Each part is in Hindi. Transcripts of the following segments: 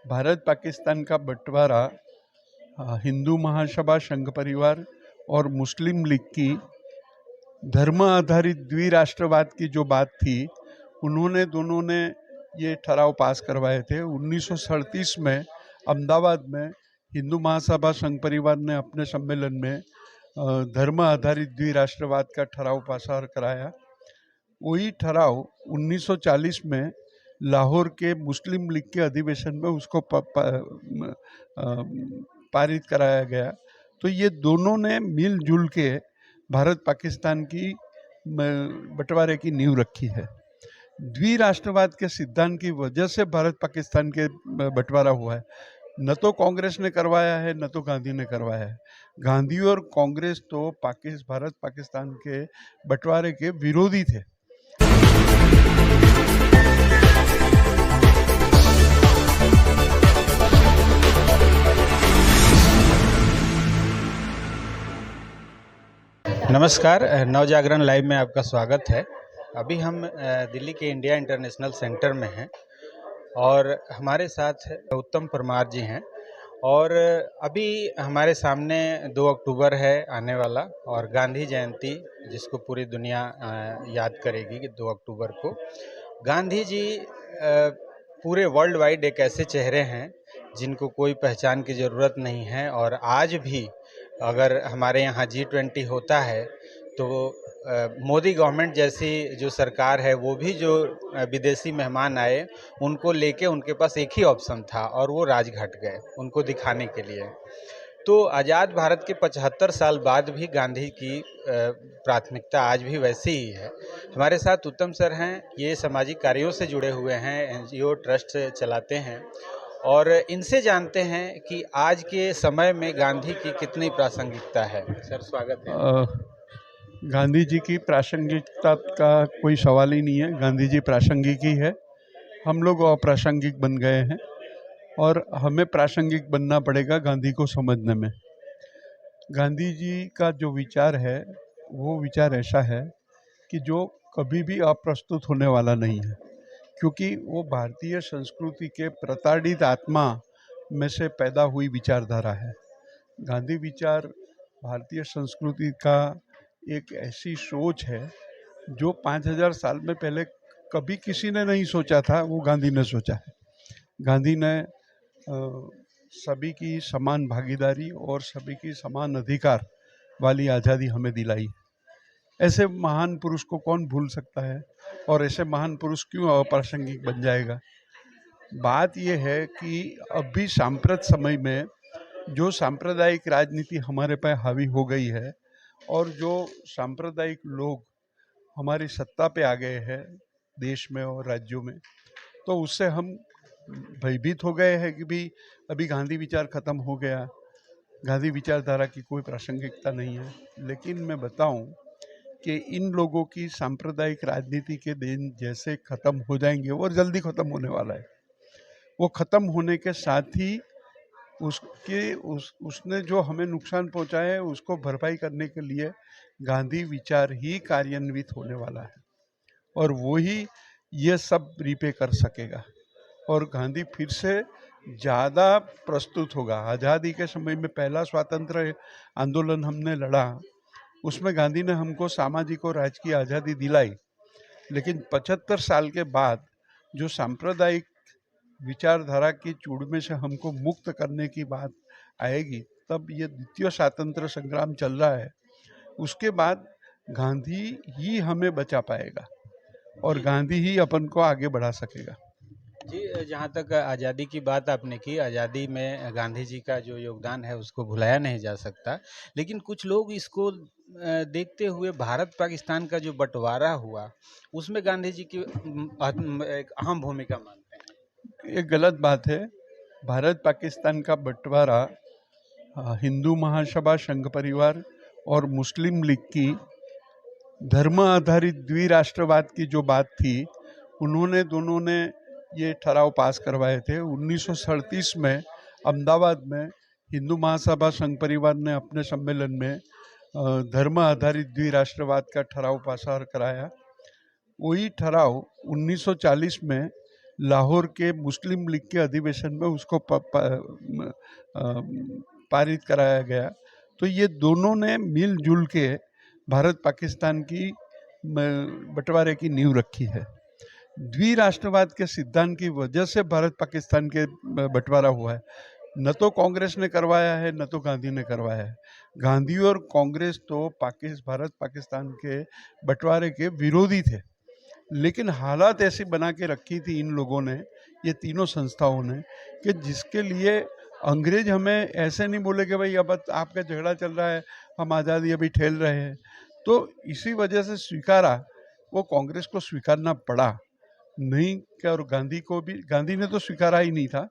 भारत पाकिस्तान का बंटवारा हिंदू महासभा संघ परिवार और मुस्लिम लीग की धर्म आधारित द्विराष्ट्रवाद की जो बात थी, उन्होंने दोनों ने ये ठराव पास करवाए थे। 1937 में अहमदाबाद में हिंदू महासभा संघ परिवार ने अपने सम्मेलन में धर्म आधारित द्विराष्ट्रवाद का ठराव पास कराया। वही ठराव 1940 में लाहौर के मुस्लिम लीग के अधिवेशन में उसको पारित कराया गया। तो ये दोनों ने मिलजुल के भारत पाकिस्तान की बंटवारे की नींव रखी है। द्विराष्ट्रवाद के सिद्धांत की वजह से भारत पाकिस्तान के बंटवारा हुआ है। न तो कांग्रेस ने करवाया है, न तो गांधी ने करवाया है। गांधी और कांग्रेस तो भारत पाकिस्तान के बंटवारे के विरोधी थे। नमस्कार, नवजागरण लाइव में आपका स्वागत है। अभी हम दिल्ली के इंडिया इंटरनेशनल सेंटर में हैं और हमारे साथ उत्तम परमार जी हैं। और अभी हमारे सामने 2 अक्टूबर है आने वाला, और गांधी जयंती जिसको पूरी दुनिया याद करेगी कि 2 अक्टूबर को। गांधी जी पूरे वर्ल्ड वाइड एक ऐसे चेहरे हैं जिनको कोई पहचान की ज़रूरत नहीं है, और आज भी अगर हमारे यहाँ G20 होता है तो मोदी गवर्नमेंट जैसी जो सरकार है, वो भी जो विदेशी मेहमान आए उनको लेके उनके पास एक ही ऑप्शन था, और वो राजघाट गए उनको दिखाने के लिए। तो आज़ाद भारत के 75 साल बाद भी गांधी की प्राथमिकता आज भी वैसी ही है। हमारे साथ उत्तम सर हैं, ये सामाजिक कार्यों से जुड़े हुए हैं, NGO ट्रस्ट चलाते हैं, और इनसे जानते हैं कि आज के समय में गांधी की कितनी प्रासंगिकता है। सर स्वागत है। गांधी जी की प्रासंगिकता का कोई सवाल ही नहीं है। गांधी जी प्रासंगिक ही है। हम लोग अप्रासंगिक बन गए हैं और हमें प्रासंगिक बनना पड़ेगा गांधी को समझने में। गांधी जी का जो विचार है वो विचार ऐसा है कि जो कभी भी अप्रस्तुत होने वाला नहीं है, क्योंकि वो भारतीय संस्कृति के प्रताड़ित आत्मा में से पैदा हुई विचारधारा है। गांधी विचार भारतीय संस्कृति का एक ऐसी सोच है जो 5000 साल में पहले कभी किसी ने नहीं सोचा था, वो गांधी ने सोचा है। गांधी ने सभी की समान भागीदारी और सभी की समान अधिकार वाली आज़ादी हमें दिलाई। ऐसे महान पुरुष को कौन भूल सकता है, और ऐसे महान पुरुष क्यों अप्रासंगिक बन जाएगा। बात यह है कि अभी सांप्रत समय में जो सांप्रदायिक राजनीति हमारे पे हावी हो गई है और जो सांप्रदायिक लोग हमारी सत्ता पे आ गए हैं देश में और राज्यों में, तो उससे हम भयभीत हो गए हैं कि भी अभी गांधी विचार खत्म हो गया, गांधी विचारधारा की कोई प्रासंगिकता नहीं है। लेकिन मैं बताऊं कि इन लोगों की सांप्रदायिक राजनीति के दिन जैसे खत्म हो जाएंगे, और जल्दी खत्म होने वाला है। वो खत्म होने के साथ ही उसने जो हमें नुकसान पहुंचाया है उसको भरपाई करने के लिए गांधी विचार ही कार्यान्वित होने वाला है, और वो ही ये सब रिपे कर सकेगा, और गांधी फिर से ज़्यादा प्रस्तुत होगा। आज़ादी के समय में पहला स्वतंत्र आंदोलन हमने लड़ा, उसमें गांधी ने हमको सामाजिक और राजकीय आज़ादी दिलाई। लेकिन 75 साल के बाद जो सांप्रदायिक विचारधारा की चूड़ में से हमको मुक्त करने की बात आएगी, तब ये द्वितीय स्वातंत्र संग्राम चल रहा है, उसके बाद गांधी ही हमें बचा पाएगा और गांधी ही अपन को आगे बढ़ा सकेगा। जी, जहाँ तक आज़ादी की बात आपने की, आज़ादी में गांधी जी का जो योगदान है उसको भुलाया नहीं जा सकता। लेकिन कुछ लोग इसको देखते हुए भारत पाकिस्तान का जो बंटवारा हुआ उसमें गांधी जी की एक अहम भूमिका मानते हैं। ये गलत बात है। भारत पाकिस्तान का बंटवारा हिंदू महासभा संघ परिवार और मुस्लिम लीग की धर्म आधारित द्विराष्ट्रवाद की जो बात थी, उन्होंने दोनों ने ये ठराव पास करवाए थे। 1937 में अहमदाबाद में हिंदू महासभा संघ परिवार ने अपने सम्मेलन में धर्म आधारित द्विराष्ट्रवाद का ठराव पास कराया। वही ठराव 1940 में लाहौर के मुस्लिम लीग के अधिवेशन में उसको पारित कराया गया। तो ये दोनों ने मिलजुल के भारत पाकिस्तान की बंटवारे की नींव रखी है। द्विराष्ट्रवाद के सिद्धांत की वजह से भारत पाकिस्तान के बंटवारा हुआ है। न तो कांग्रेस ने करवाया है, न तो गांधी ने करवाया है। गांधी और कांग्रेस तो भारत पाकिस्तान के बंटवारे के विरोधी थे, लेकिन हालात ऐसी बना के रखी थी इन लोगों ने, ये तीनों संस्थाओं ने, कि जिसके लिए अंग्रेज हमें ऐसे नहीं बोले कि भाई अब आपका झगड़ा चल रहा है, हम आज़ादी अभी ठेल रहे हैं। तो इसी वजह से स्वीकारा, वो कांग्रेस को स्वीकारना पड़ा नहीं क्या। और गांधी ने तो स्वीकारा ही नहीं था,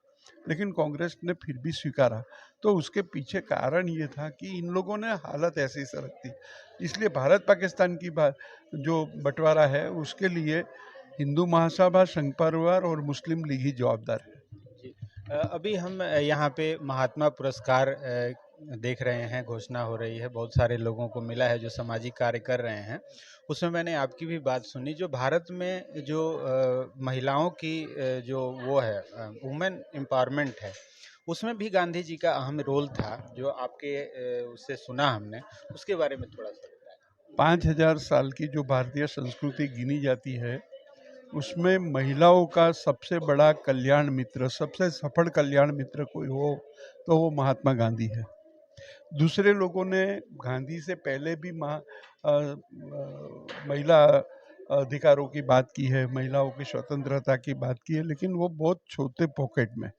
लेकिन कांग्रेस ने फिर भी स्वीकारा। तो उसके पीछे कारण ये था कि इन लोगों ने हालत ऐसी सर रख दी। इसलिए भारत पाकिस्तान की बात जो बंटवारा है उसके लिए हिंदू महासभा, संघ परिवार और मुस्लिम लीग ही जवाबदार है। अभी हम यहाँ पे महात्मा पुरस्कार देख रहे हैं, घोषणा हो रही है, बहुत सारे लोगों को मिला है जो सामाजिक कार्य कर रहे हैं। उसमें मैंने आपकी भी बात सुनी, जो भारत में जो महिलाओं की जो वो है वुमेन एम्पावरमेंट है, उसमें भी गांधी जी का अहम रोल था, जो आपके उससे सुना हमने, उसके बारे में थोड़ा सा बताएं। 5000 साल की जो भारतीय संस्कृति गिनी जाती है, उसमें महिलाओं का सबसे बड़ा कल्याण मित्र, सबसे सफल कल्याण मित्र कोई हो तो वो महात्मा गांधी है। दूसरे लोगों ने गांधी से पहले भी महिला अधिकारों की बात की है, महिलाओं की स्वतंत्रता की बात की है, लेकिन वो बहुत छोटे पॉकेट में।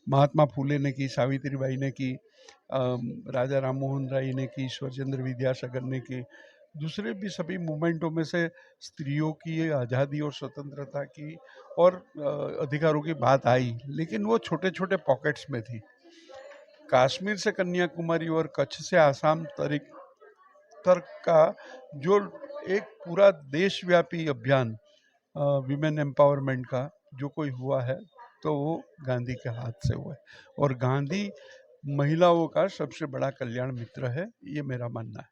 महात्मा फूले ने की, सावित्रीबाई ने की, राजा राम मोहन राय ने की, ईश्वरचंद्र विद्यासागर ने की, दूसरे भी सभी मूवमेंटों में से स्त्रियों की आज़ादी और स्वतंत्रता की और अधिकारों की बात आई, लेकिन वो छोटे छोटे पॉकेट्स में थी। कश्मीर से कन्याकुमारी और कच्छ से आसाम तक का जो एक पूरा देशव्यापी अभियान विमेन एम्पावरमेंट का जो कोई हुआ है, तो वो गांधी के हाथ से हुआ है। और गांधी महिलाओं का सबसे बड़ा कल्याण मित्र है, ये मेरा मानना है।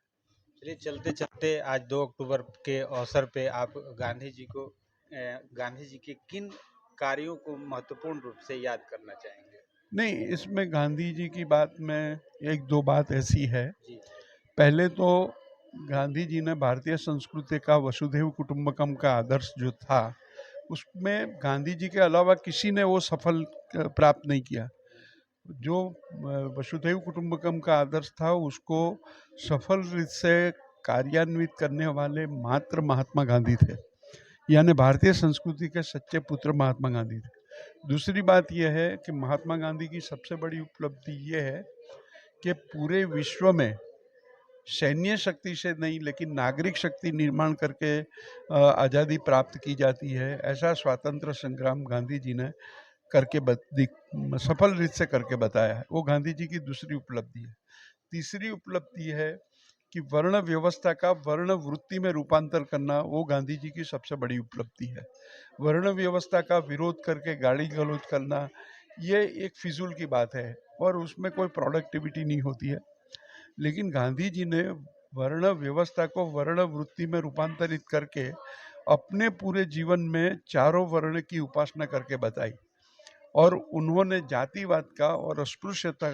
चलिए, चलते चलते आज 2 अक्टूबर के अवसर पे आप गांधी जी के किन कार्यों को महत्वपूर्ण रूप से याद करना चाहेंगे? नहीं, इसमें गांधी जी की बात में एक दो बात ऐसी है। जी। पहले तो गांधी जी ने भारतीय संस्कृति का वसुधैव कुटुंबकम का आदर्श जो था, उसमें गांधी जी के अलावा किसी ने वो सफल प्राप्त नहीं किया। जो वसुधैव कुटुंबकम का आदर्श था, उसको सफल रीत से कार्यान्वित करने वाले मात्र महात्मा गांधी थे, यानी भारतीय संस्कृति के सच्चे पुत्र महात्मा गांधी थे। दूसरी बात यह है कि महात्मा गांधी की सबसे बड़ी उपलब्धि ये है कि पूरे विश्व में सैन्य शक्ति से नहीं, लेकिन नागरिक शक्ति निर्माण करके आज़ादी प्राप्त की जाती है। ऐसा स्वातंत्र संग्राम गांधी जी ने करके सफल रीत से करके बताया है। वो गांधी जी की दूसरी उपलब्धि है। तीसरी उपलब्धि है कि वर्ण व्यवस्था का वर्ण वृत्ति में रूपांतर करना, वो गांधी जी की सबसे बड़ी उपलब्धि है। वर्ण व्यवस्था का विरोध करके गाली गलौज करना, ये एक फिजूल की बात है और उसमें कोई प्रोडक्टिविटी नहीं होती है। लेकिन गांधी जी ने वर्ण व्यवस्था को वर्ण वृत्ति में रूपांतरित करके अपने पूरे जीवन में चारों वर्ण की उपासना करके बताई। और उन्होंने जातिवाद का और अस्पृश्यता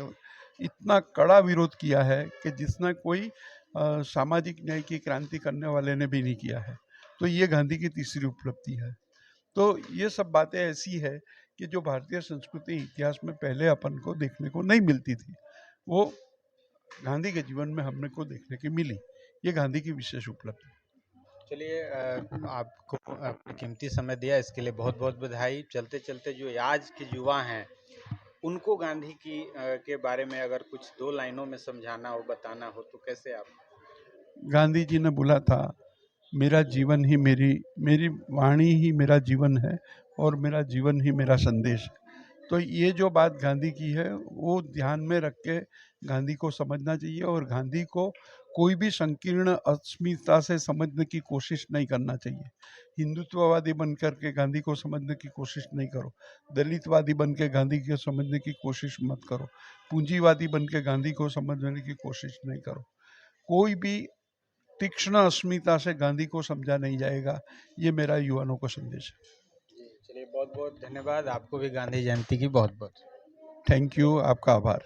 इतना कड़ा विरोध किया है कि जिसना कोई सामाजिक न्याय की क्रांति करने वाले ने भी नहीं किया है। तो ये गांधी की तीसरी उपलब्धि है। तो ये सब बातें ऐसी है कि जो भारतीय संस्कृति इतिहास में पहले अपन को देखने को नहीं मिलती थी, वो गांधी के जीवन में हमने को देखने की मिली। ये गांधी की विशेष उपलब्धि। चलिए, आपको अपना कीमती समय दिया, इसके लिए बहुत बहुत बधाई। चलते चलते जो आज के युवा हैं, उनको गांधी की के बारे में अगर कुछ 2 लाइनों में समझाना हो, बताना हो, तो कैसे आप? गांधी जी ने बोला था, मेरा जीवन ही मेरी वाणी ही मेरा जीवन है और मेरा जीवन ही मेरा संदेश है। तो ये जो बात गांधी की है, वो ध्यान में रख के गांधी को समझना चाहिए। और गांधी को कोई भी संकीर्ण अस्मिता से समझने की कोशिश नहीं करना चाहिए। हिंदुत्ववादी बन करके गांधी को समझने की कोशिश नहीं करो, दलितवादी बन के गांधी को समझने की कोशिश मत करो, पूंजीवादी बन के गांधी को समझने की कोशिश नहीं करो। कोई भी तीक्ष्ण अस्मिता से गांधी को समझा नहीं जाएगा। ये मेरा युवाओं को संदेश है। चलिए बहुत बहुत धन्यवाद, आपको भी गांधी जयंती की बहुत बहुत। थैंक यू, आपका आभार।